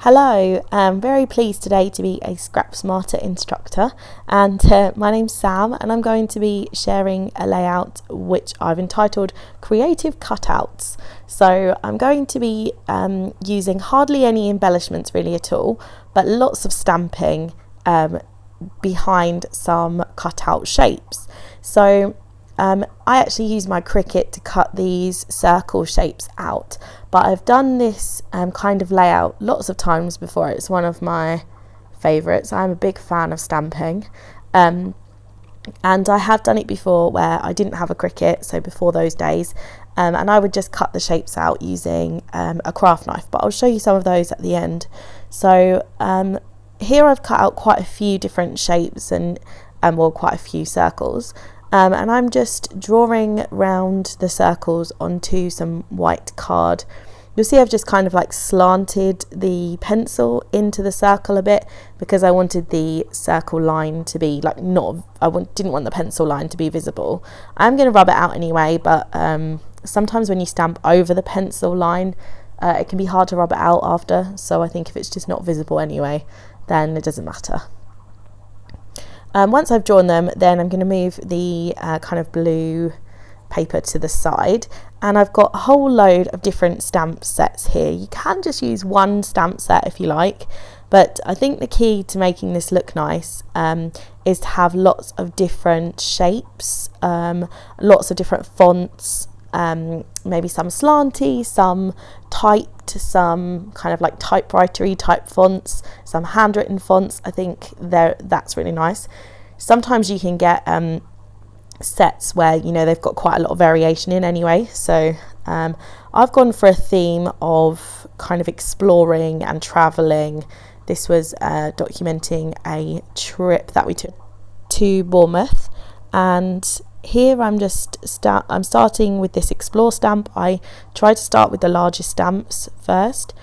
Hello, I'm very pleased today to be a Scrap Smarter instructor, and my name's Sam, and I'm going to be sharing a layout which I've entitled Creative Cutouts. So I'm going to be using hardly any embellishments really at all, but lots of stamping behind some cutout shapes. So I actually use my Cricut to cut these circle shapes out, but I've done this kind of layout lots of times before. It's one of my favourites. I'm a big fan of stamping, and I have done it before where I didn't have a Cricut, so before those days, and I would just cut the shapes out using a craft knife, but I'll show you some of those at the end. So here I've cut out quite a few different shapes and well, quite a few circles. And I'm just drawing round the circles onto some white card. You'll see I've just kind of like slanted the pencil into the circle a bit because I wanted the circle line to be like didn't want the pencil line to be visible. I'm going to rub it out anyway, but sometimes when you stamp over the pencil line, it can be hard to rub it out after. So I think if it's just not visible anyway, then it doesn't matter. Once I've drawn them, then I'm going to move the kind of blue paper to the side, and I've got a whole load of different stamp sets here. You can just use one stamp set if you like, but I think the key to making this look nice is to have lots of different shapes, lots of different fonts, maybe some slanty, some typed, some kind of like typewritery type fonts, some handwritten fonts. I think that's really nice. Sometimes you can get sets where they've got quite a lot of variation in anyway, so I've gone for a theme of kind of exploring and traveling. This was documenting a trip that we took to Bournemouth, and here I'm starting with this explore stamp. I try to start with the largest stamps first,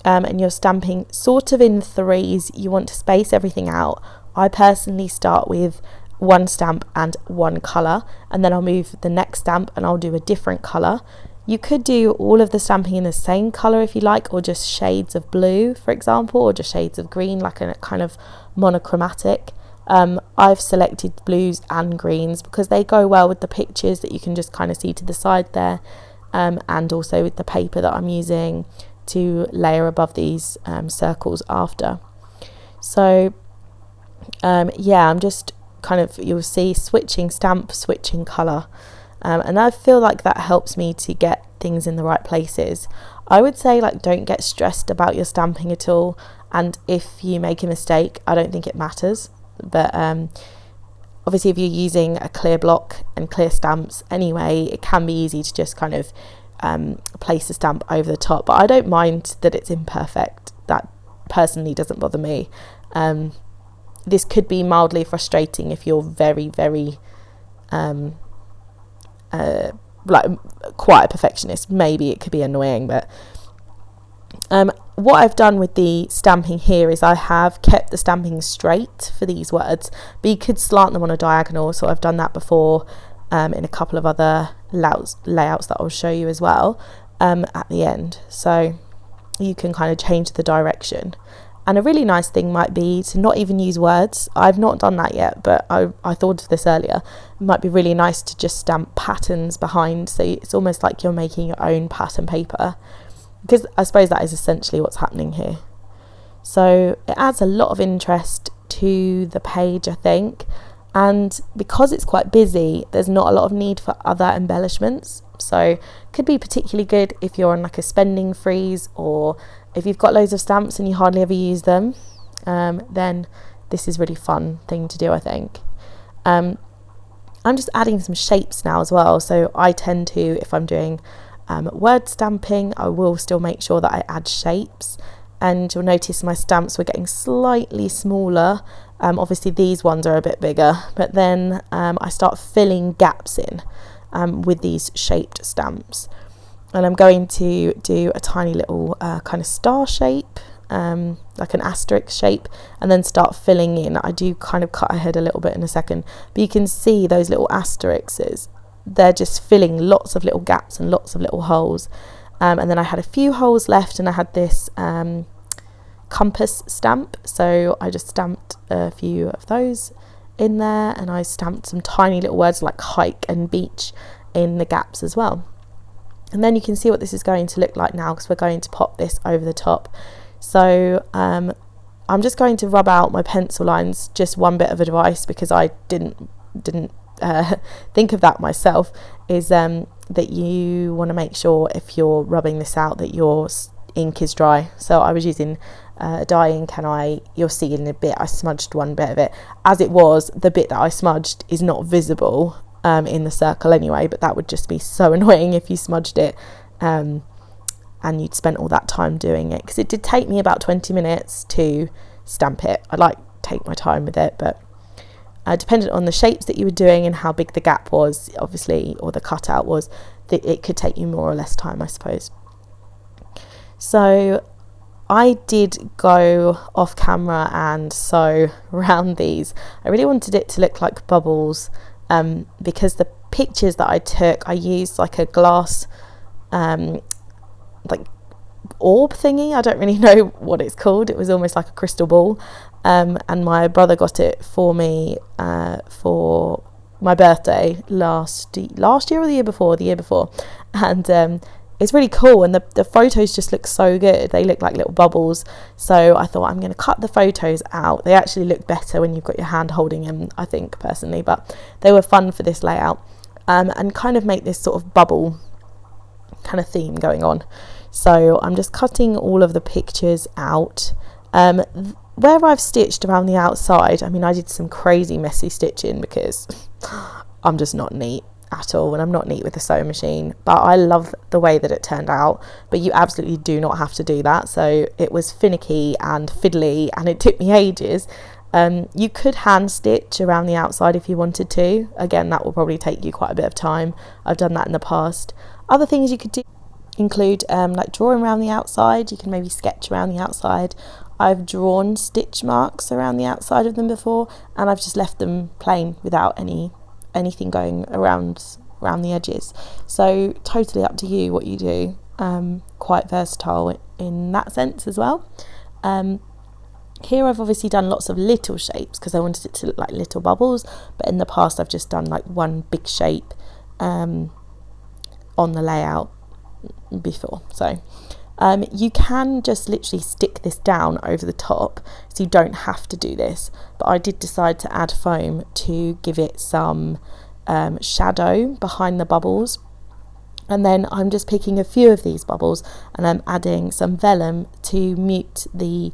and you're stamping sort of in threes. You want to space everything out. I personally start with one stamp and one colour, and then I'll move the next stamp and I'll do a different colour. You could do all of the stamping in the same colour if you like, or just shades of blue, for example, or just shades of green, like a kind of monochromatic. I've selected blues and greens because they go well with the pictures that you can just kind of see to the side there, and also with the paper that I'm using to layer above these circles after. So I'm just kind of, you'll see, switching stamp, switching colour, and I feel like that helps me to get things in the right places. I would say, like, don't get stressed about your stamping at all, and if you make a mistake, I don't think it matters. But obviously if you're using a clear block and clear stamps anyway, it can be easy to just kind of place a stamp over the top, but I don't mind that it's imperfect. That personally doesn't bother me. This could be mildly frustrating if you're very, very like quite a perfectionist. Maybe it could be annoying, but what I've done with the stamping here is I have kept the stamping straight for these words, but you could slant them on a diagonal, so I've done that before in a couple of other layouts that I'll show you as well at the end, so you can kind of change the direction. And a really nice thing might be to not even use words. I've not done that yet, but I thought of this earlier. It might be really nice to just stamp patterns behind, so it's almost like you're making your own pattern paper, because I suppose that is essentially what's happening here. So it adds a lot of interest to the page, I think, and because it's quite busy, there's not a lot of need for other embellishments, so could be particularly good if you're on like a spending freeze, or if you've got loads of stamps and you hardly ever use them, then this is a really fun thing to do, I think. I'm just adding some shapes now as well, so I tend to, if I'm doing word stamping, I will still make sure that I add shapes, and you'll notice my stamps were getting slightly smaller. Obviously these ones are a bit bigger, but then I start filling gaps in with these shaped stamps, and I'm going to do a tiny little kind of star shape, like an asterisk shape, and then start filling in. I do kind of cut ahead a little bit in a second, but you can see those little asterisks, they're just filling lots of little gaps and lots of little holes, and then I had a few holes left, and I had this compass stamp, so I just stamped a few of those in there, and I stamped some tiny little words like hike and beach in the gaps as well. And then you can see what this is going to look like now, because we're going to pop this over the top. So I'm just going to rub out my pencil lines. Just one bit of advice, because I didn't think of that myself, is that you want to make sure if you're rubbing this out that your ink is dry. So I was using dye ink, and you'll see in a bit I smudged one bit of it. As it was, the bit that I smudged is not visible in the circle anyway, but that would just be so annoying if you smudged it and you'd spent all that time doing it, because it did take me about 20 minutes to stamp it. I like take my time with it, but dependent on the shapes that you were doing and how big the gap was, obviously, or the cutout was, that it could take you more or less time, I suppose. So I did go off camera and sew around these. I really wanted it to look like bubbles, because the pictures that I took, I used like a glass like orb thingy. I don't really know what it's called. It was almost like a crystal ball, and my brother got it for me for my birthday last year or the year before, and it's really cool, and the photos just look so good. They look like little bubbles, so I thought I'm going to cut the photos out. They actually look better when you've got your hand holding them, I think, personally, but they were fun for this layout, and kind of make this sort of bubble kind of theme going on. So I'm just cutting all of the pictures out. Where I've stitched around the outside, I mean, I did some crazy messy stitching because I'm just not neat at all, and I'm not neat with the sewing machine, but I love the way that it turned out. But you absolutely do not have to do that. So it was finicky and fiddly, and it took me ages. You could hand stitch around the outside if you wanted to. Again, that will probably take you quite a bit of time. I've done that in the past. Other things you could do include like drawing around the outside. You can maybe sketch around the outside. I've drawn stitch marks around the outside of them before, and I've just left them plain without anything going around the edges. So totally up to you what you do. Quite versatile in that sense as well. Here I've obviously done lots of little shapes because I wanted it to look like little bubbles, but in the past I've just done like one big shape on the layout before. So you can just literally stick this down over the top, so you don't have to do this, but I did decide to add foam to give it some shadow behind the bubbles. And then I'm just picking a few of these bubbles and I'm adding some vellum to mute the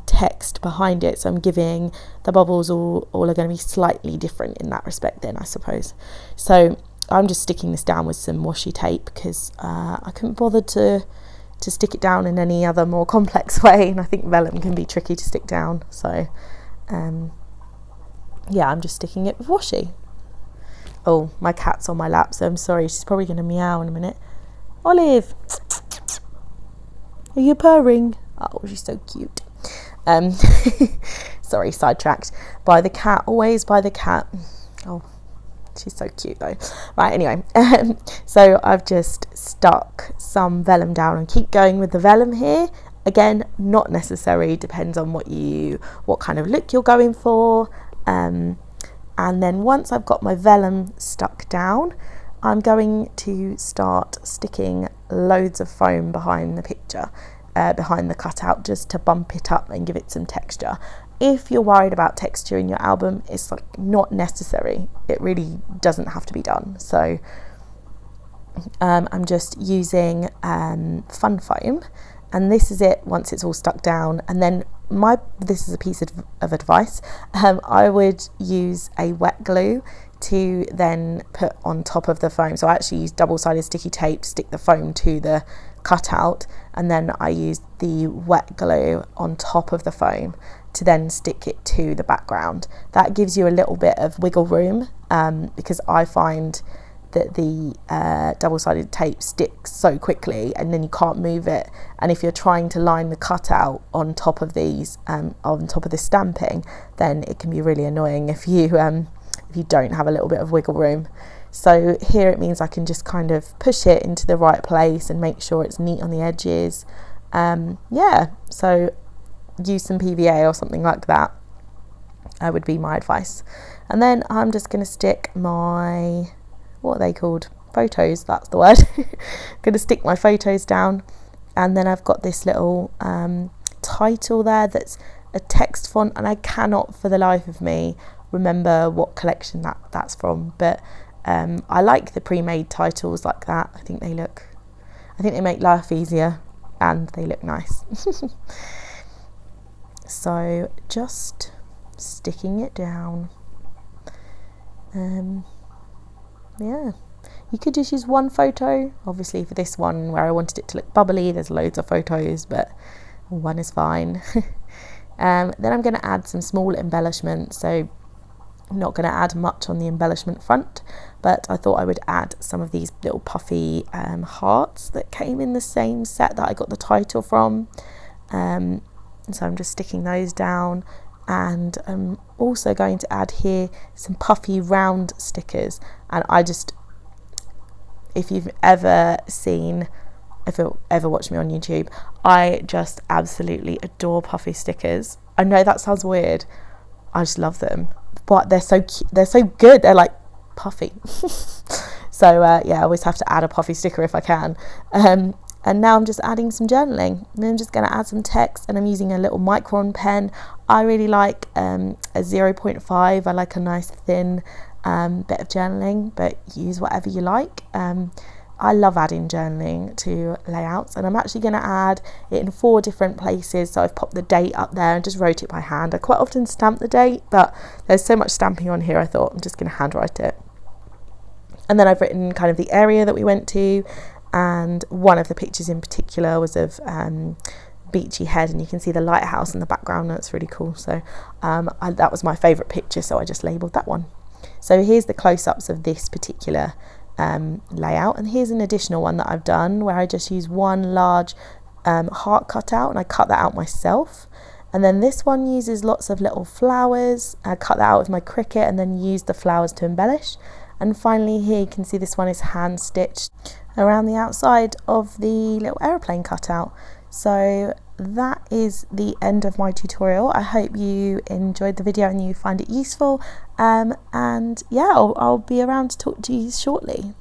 text behind it. So I'm giving the bubbles all are going to be slightly different in that respect then, I suppose. So I'm just sticking this down with some washi tape because I couldn't bother to stick it down in any other more complex way, and I think vellum can be tricky to stick down. So yeah, I'm just sticking it with washi. Oh, my cat's on my lap, so I'm sorry, she's probably going to meow in a minute. Olive, are you purring? Oh, she's so cute. Sorry, sidetracked. By the cat, always by the cat. Oh, she's so cute though. Right, anyway, so I've just stuck some vellum down and keep going with the vellum here. Again, not necessary, depends on what kind of look you're going for. And then once I've got my vellum stuck down, I'm going to start sticking loads of foam behind the picture, behind the cutout, just to bump it up and give it some texture. If you're worried about texture in your album, it's like not necessary. It really doesn't have to be done. So I'm just using fun foam, and this is it once it's all stuck down. And then this is a piece of advice. I would use a wet glue to then put on top of the foam. So I actually use double-sided sticky tape to stick the foam to the cutout, and then I use the wet glue on top of the foam to then stick it to the background. That gives you a little bit of wiggle room, because I find that the double-sided tape sticks so quickly and then you can't move it, and if you're trying to line the cutout on top of these on top of the stamping, then it can be really annoying if you don't have a little bit of wiggle room. So here it means I can just kind of push it into the right place and make sure it's neat on the edges. Yeah, so use some PVA or something like that, would be my advice. And then I'm just going to stick my, what are they called? Photos, that's the word. Going to stick my photos down, and then I've got this little title there that's a text font, and I cannot for the life of me remember what collection that's from, but I like the pre-made titles like that. I think they make life easier and they look nice. So just sticking it down. Yeah, you could just use one photo. Obviously for this one where I wanted it to look bubbly, there's loads of photos, but one is fine. Then I'm going to add some small embellishments. So I'm not going to add much on the embellishment front, but I thought I would add some of these little puffy hearts that came in the same set that I got the title from. So I'm just sticking those down, and I'm also going to add here some puffy round stickers. And if you've ever watched me on YouTube, I just absolutely adore puffy stickers. I know that sounds weird, I just love them, but they're so good, they're like puffy. So yeah, I always have to add a puffy sticker if I can. And now I'm just adding some journaling, and I'm just going to add some text, and I'm using a little Micron pen. I really like a 0.5. I like a nice thin bit of journaling, but use whatever you like. I love adding journaling to layouts, and I'm actually going to add it in 4 different places. So I've popped the date up there and just wrote it by hand. I quite often stamp the date, but there's so much stamping on here, I thought I'm just going to handwrite it. And then I've written kind of the area that we went to, and one of the pictures in particular was of Beachy Head, and you can see the lighthouse in the background. That's really cool. So that was my favourite picture, so I just labelled that one. So here's the close-ups of this particular layout, and here's an additional one that I've done where I just use one large heart cutout, and I cut that out myself. And then this one uses lots of little flowers. I cut that out with my Cricut and then use the flowers to embellish. And finally here you can see this one is hand stitched around the outside of the little aeroplane cutout. So that is the end of my tutorial. I hope you enjoyed the video and you find it useful, and yeah, I'll be around to talk to you shortly.